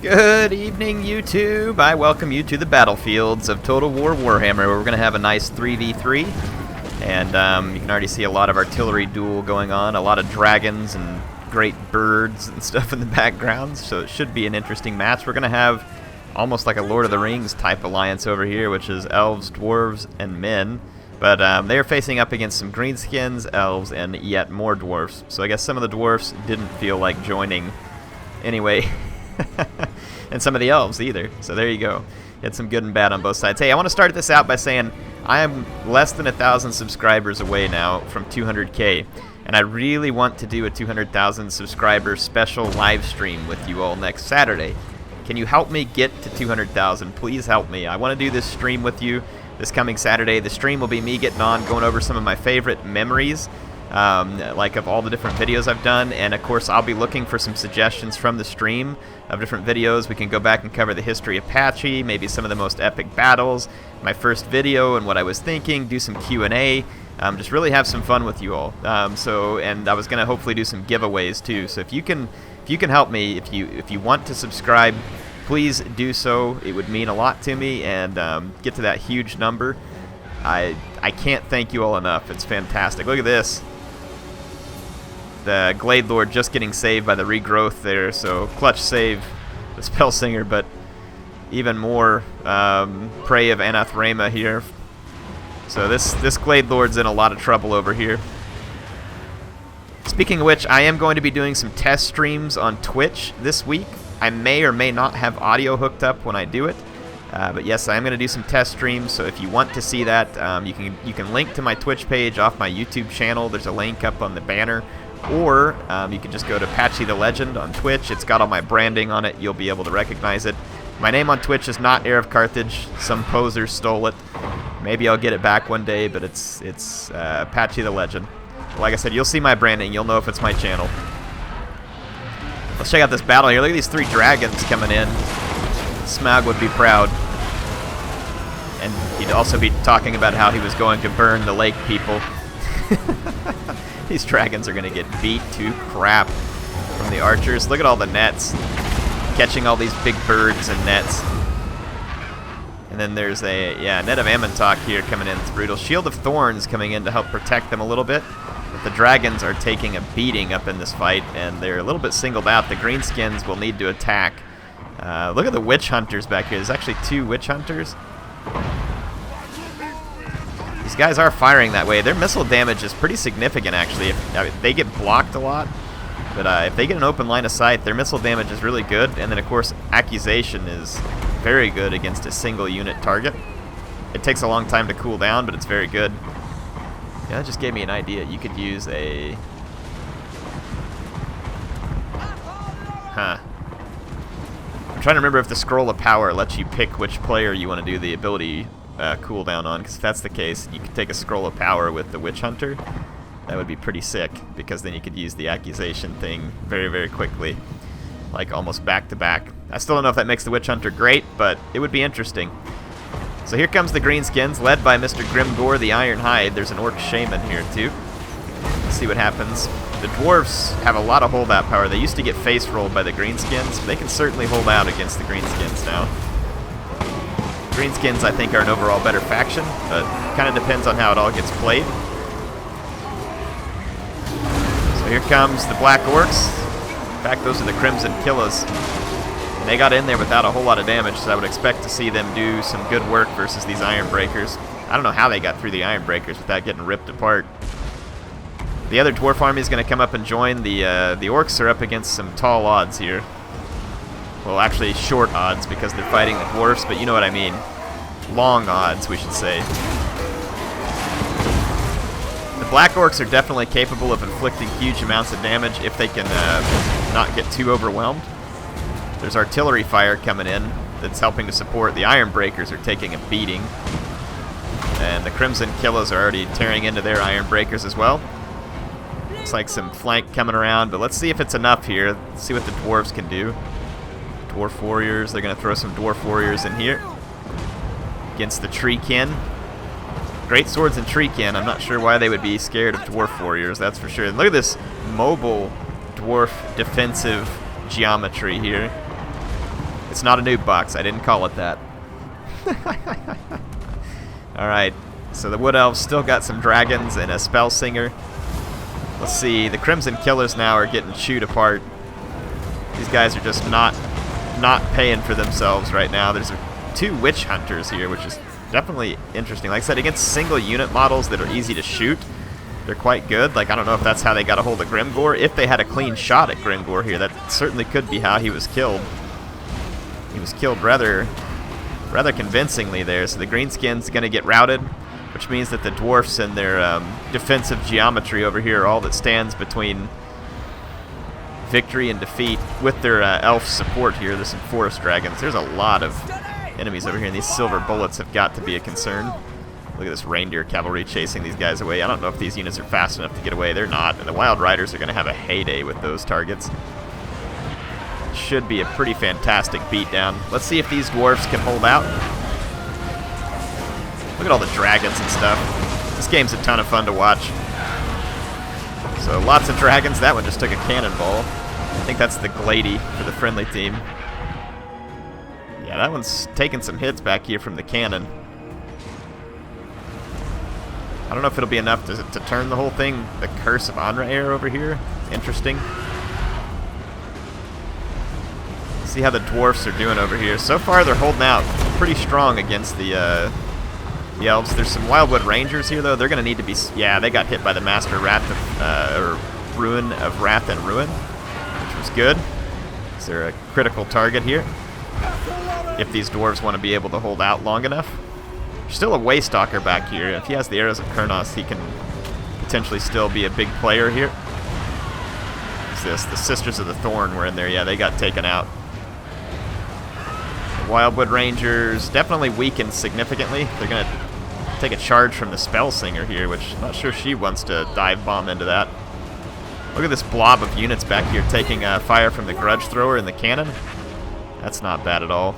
Good evening, YouTube. I welcome you to the battlefields of Total War Warhammer, where we're going to have a nice 3v3. And you can already see a lot of artillery duel going on, a lot of dragons and great birds and stuff in the background, so it should be an interesting match. We're going to have almost like a Lord of the Rings type alliance over here, which is elves, dwarves, and men. But they are facing up against some greenskins, elves, and yet more dwarves. So I guess some of the dwarves didn't feel like joining anyway. And some of the elves either. So there you go. It's some good and bad on both sides. Hey, I want to start this out by saying I am less than 1,000 subscribers away now from 200K. And I really want to do a 200,000 subscriber special live stream with you all next Saturday. Can you help me get to 200,000? Please help me. I want to do this stream with you this coming Saturday. The stream will be me getting on, going over some of my favorite memories, like of all the different videos I've done, and of course I'll be looking for some suggestions from the stream of different videos. We can go back and cover the history of Apache, maybe some of the most epic battles, my first video and what I was thinking, do some Q&A, just really have some fun with you all. And I was going to hopefully do some giveaways too, so if you can help me, if you want to subscribe, please do so. It would mean a lot to me, and get to that huge number. I can't thank you all enough. It's fantastic. Look at this. The Glade Lord just getting saved by the regrowth there, so clutch save the Spell Singer, but even more Prey of Anathrema here. So this Glade Lord's in a lot of trouble over here. Speaking of which, I am going to be doing some test streams on Twitch this week. I may or may not have audio hooked up when I do it. But yes, I am going to do some test streams, so if you want to see that, you can link to my Twitch page off my YouTube channel. There's a link up on the banner. Or you can just go to Apache the Legend on Twitch. It's got all my branding on it. You'll be able to recognize it. My name on Twitch is not HeirofCarthage. Some poser stole it. Maybe I'll get it back one day, but it's Apache the Legend. Like I said, you'll see my branding. You'll know if it's my channel. Let's check out this battle here. Look at these 3 dragons coming in. Smaug would be proud. And he'd also be talking about how he was going to burn the lake people. These dragons are going to get beat to crap from the archers. Look at all the nets. Catching all these big birds and nets. And then there's a net of Ammontok here coming in. It's brutal. Shield of Thorns coming in to help protect them a little bit. But the dragons are taking a beating up in this fight, and they're a little bit singled out. The greenskins will need to attack. Look at the witch hunters back here. There's actually 2 witch hunters. These guys are firing that way. Their missile damage is pretty significant, actually. If they get blocked a lot, but if they get an open line of sight, their missile damage is really good. And then, of course, Accusation is very good against a single unit target. It takes a long time to cool down, but it's very good. Yeah, that just gave me an idea. You could use a... I'm trying to remember if the Scroll of Power lets you pick which player you want to do the ability cooldown on, because if that's the case, you could take a Scroll of Power with the Witch Hunter. That would be pretty sick, because then you could use the Accusation thing very, very quickly, like almost back to back. I still don't know if that makes the Witch Hunter great, but it would be interesting. So here comes the Greenskins, led by Mr. Grimgore the Ironhide. There's an Orc Shaman here too. Let's see what happens. The Dwarves have a lot of holdout power. They used to get face rolled by the Greenskins, but they can certainly hold out against the Greenskins now. Greenskins, I think, are an overall better faction, but kind of depends on how it all gets played. So here comes the Black Orcs. In fact, those are the Crimson Killas. And they got in there without a whole lot of damage, so I would expect to see them do some good work versus these Iron Breakers. I don't know how they got through the Iron Breakers without getting ripped apart. The other Dwarf army is going to come up and join. The Orcs are up against some tall odds here. Well, actually short odds, because they're fighting the Dwarfs, but you know what I mean. Long odds, we should say. The Black Orcs are definitely capable of inflicting huge amounts of damage if they can not get too overwhelmed. There's artillery fire coming in that's helping to support. The Iron Breakers are taking a beating. And the Crimson Killas are already tearing into their Iron Breakers as well. Looks like some flank coming around, but let's see if it's enough here. Let's see what the Dwarves can do. Dwarf Warriors, they're going to throw some Dwarf Warriors in here. Against the Treekin. Great swords and Treekin. I'm not sure why they would be scared of Dwarf Warriors, that's for sure. And look at this mobile Dwarf defensive geometry here. It's not a noob box. I didn't call it that. Alright, so the Wood Elves still got some dragons and a Spell Singer. Let's see, the Crimson Killers now are getting chewed apart. These guys are just not paying for themselves right now. There's 2 Witch Hunters here, which is definitely interesting. Like I said, against single unit models that are easy to shoot, they're quite good. Like, I don't know if that's how they got a hold of Grimgor. If they had a clean shot at Grimgor here, that certainly could be how he was killed. He was killed rather convincingly there. So the Greenskin's going to get routed, which means that the Dwarfs and their defensive geometry over here are all that stands between victory and defeat. With their elf support here, there's some Forest Dragons. There's a lot of enemies over here, and these silver bullets have got to be a concern. Look at this reindeer cavalry chasing these guys away. I don't know if these units are fast enough to get away. They're not, and the Wild Riders are going to have a heyday with those targets. Should be a pretty fantastic beatdown. Let's see if these dwarves can hold out. Look at all the dragons and stuff. This game's a ton of fun to watch. So lots of dragons. That one just took a cannonball. I think that's the Glady for the friendly team. Yeah, that one's taking some hits back here from the cannon. I don't know if it'll be enough to turn the whole thing. The Curse of Anraer over here. Interesting. See how the dwarfs are doing over here. So far, they're holding out pretty strong against the elves. There's some Wildwood Rangers here, though. They're going to need to be... Yeah, they got hit by the Master Wrath of, Ruin of Wrath and Ruin, which was good. Is there a critical target here? If these dwarves want to be able to hold out long enough. There's still a Waystalker back here. If he has the Arrows of Kurnos, he can potentially still be a big player here. What's this? The Sisters of the Thorn were in there. Yeah, they got taken out. The Wildwood Rangers definitely weakened significantly. They're going to take a charge from the Spell Singer here, which I'm not sure she wants to dive bomb into that. Look at this blob of units back here taking fire from the Grudge Thrower and the cannon. That's not bad at all.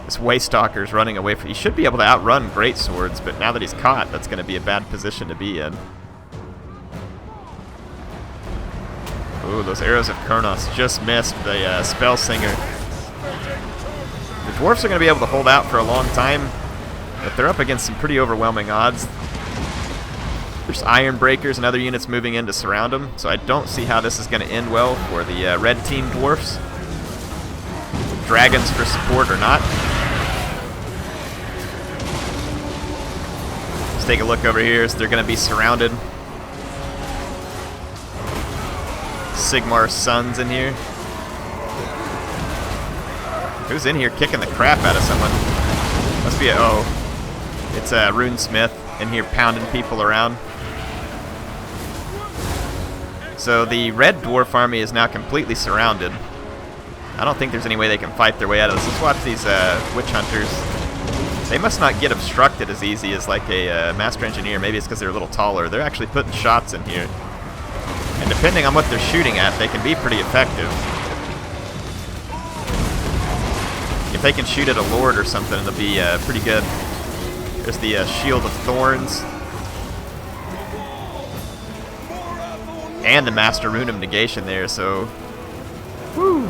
This Waystalker's running away from... He should be able to outrun Greatswords, but now that he's caught, that's going to be a bad position to be in. Ooh, those Arrows of Kurnos just missed the Spell Singer. The Dwarfs are going to be able to hold out for a long time, but they're up against some pretty overwhelming odds. There's Iron Breakers and other units moving in to surround them, so I don't see how this is going to end well for the red team Dwarfs. Dragons for support or not. Let's take a look over here. So they're going to be surrounded. Sigmar's Sons in here. Who's in here kicking the crap out of someone? Must be a... Oh. It's a Runesmith in here pounding people around. So the red dwarf army is now completely surrounded. I don't think there's any way they can fight their way out of this. Let's watch these Witch Hunters. They must not get obstructed as easy as like a Master Engineer. Maybe it's because they're a little taller. They're actually putting shots in here. And depending on what they're shooting at, they can be pretty effective. If they can shoot at a Lord or something, it'll be pretty good. There's the Shield of Thorns. And the Master Rune of Negation there, so... Woo!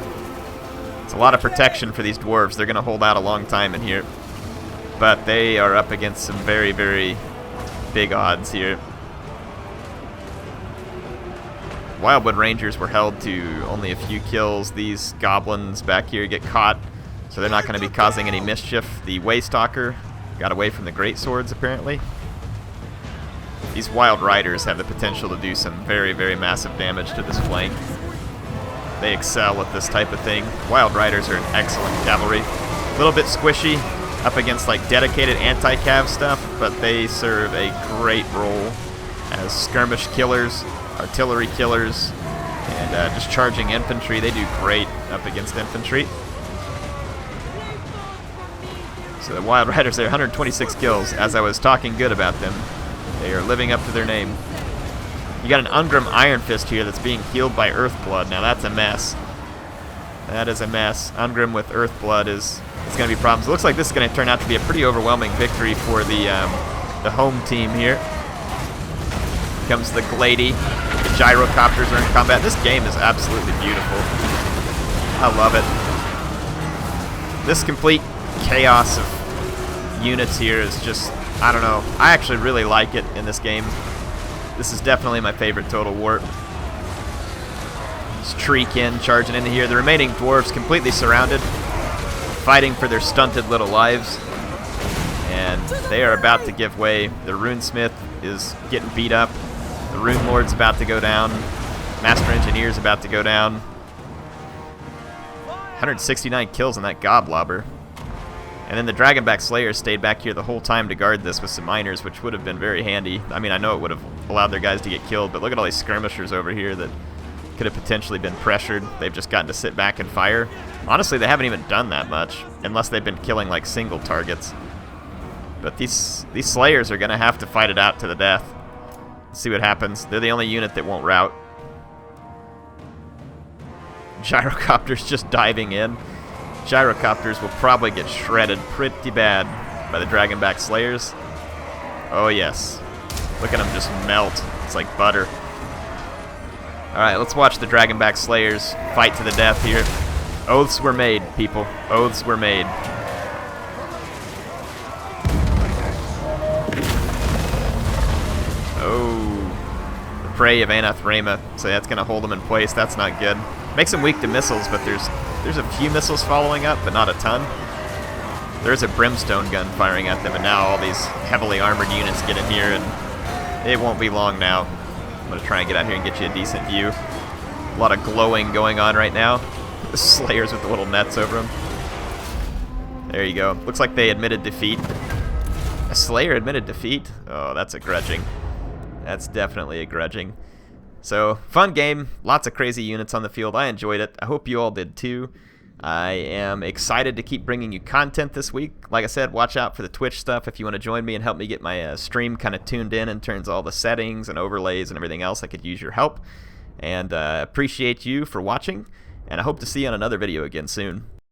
It's a lot of protection for these dwarves. They're going to hold out a long time in here. But they are up against some very, very big odds here. Wildwood Rangers were held to only a few kills. These goblins back here get caught, so they're not going to be causing any mischief. The Waystalker got away from the Greatswords, apparently. These Wild Riders have the potential to do some very, very massive damage to this flank. They excel at this type of thing. Wild Riders are an excellent cavalry. A little bit squishy up against like dedicated anti-cav stuff, but they serve a great role as skirmish killers, artillery killers, and just charging infantry. They do great up against infantry. So the Wild Riders, they're 126 kills. As I was talking good about them, they are living up to their name. You got an Ungrim Iron Fist here that's being healed by Earthblood. Now that's a mess. That is a mess. Ungrim with Earthblood is going to be problems. It looks like this is going to turn out to be a pretty overwhelming victory for the home team here. Here comes the Glady. The Gyrocopters are in combat. This game is absolutely beautiful. I love it. This complete chaos of units here is just, I don't know. I actually really like it in this game. This is definitely my favorite Total War. Just Treekin charging into here. The remaining dwarves completely surrounded, fighting for their stunted little lives. And they are about to give way. The Runesmith is getting beat up. The Rune Lord's about to go down. Master Engineer's about to go down. 169 kills on that Goblobber. And then the Dragonback Slayers stayed back here the whole time to guard this with some miners, which would have been very handy. I mean, I know it would have allowed their guys to get killed, but look at all these skirmishers over here that could have potentially been pressured. They've just gotten to sit back and fire. Honestly, they haven't even done that much, unless they've been killing like single targets. But these Slayers are going to have to fight it out to the death. Let's see what happens. They're the only unit that won't rout. Gyrocopters just diving in. Gyrocopters will probably get shredded pretty bad by the Dragonback Slayers. Oh yes. Look at them just melt. It's like butter. Alright, let's watch the Dragonback Slayers fight to the death here. Oaths were made, people. Oaths were made. Oh. The Prey of Anathrema. So that's going to hold them in place. That's not good. Makes them weak to missiles, but there's a few missiles following up, but not a ton. There's a Brimstone gun firing at them, and now all these heavily armored units get in here, and it won't be long now. I'm going to try and get out here and get you a decent view. A lot of glowing going on right now. The Slayers with the little nets over them. There you go. Looks like they admitted defeat. A Slayer admitted defeat? Oh, that's a grudging. That's definitely a grudging. So, fun game. Lots of crazy units on the field. I enjoyed it. I hope you all did too. I am excited to keep bringing you content this week. Like I said, watch out for the Twitch stuff if you want to join me and help me get my stream kind of tuned in terms of all the settings and overlays and everything else. I could use your help. And appreciate you for watching. And I hope to see you on another video again soon.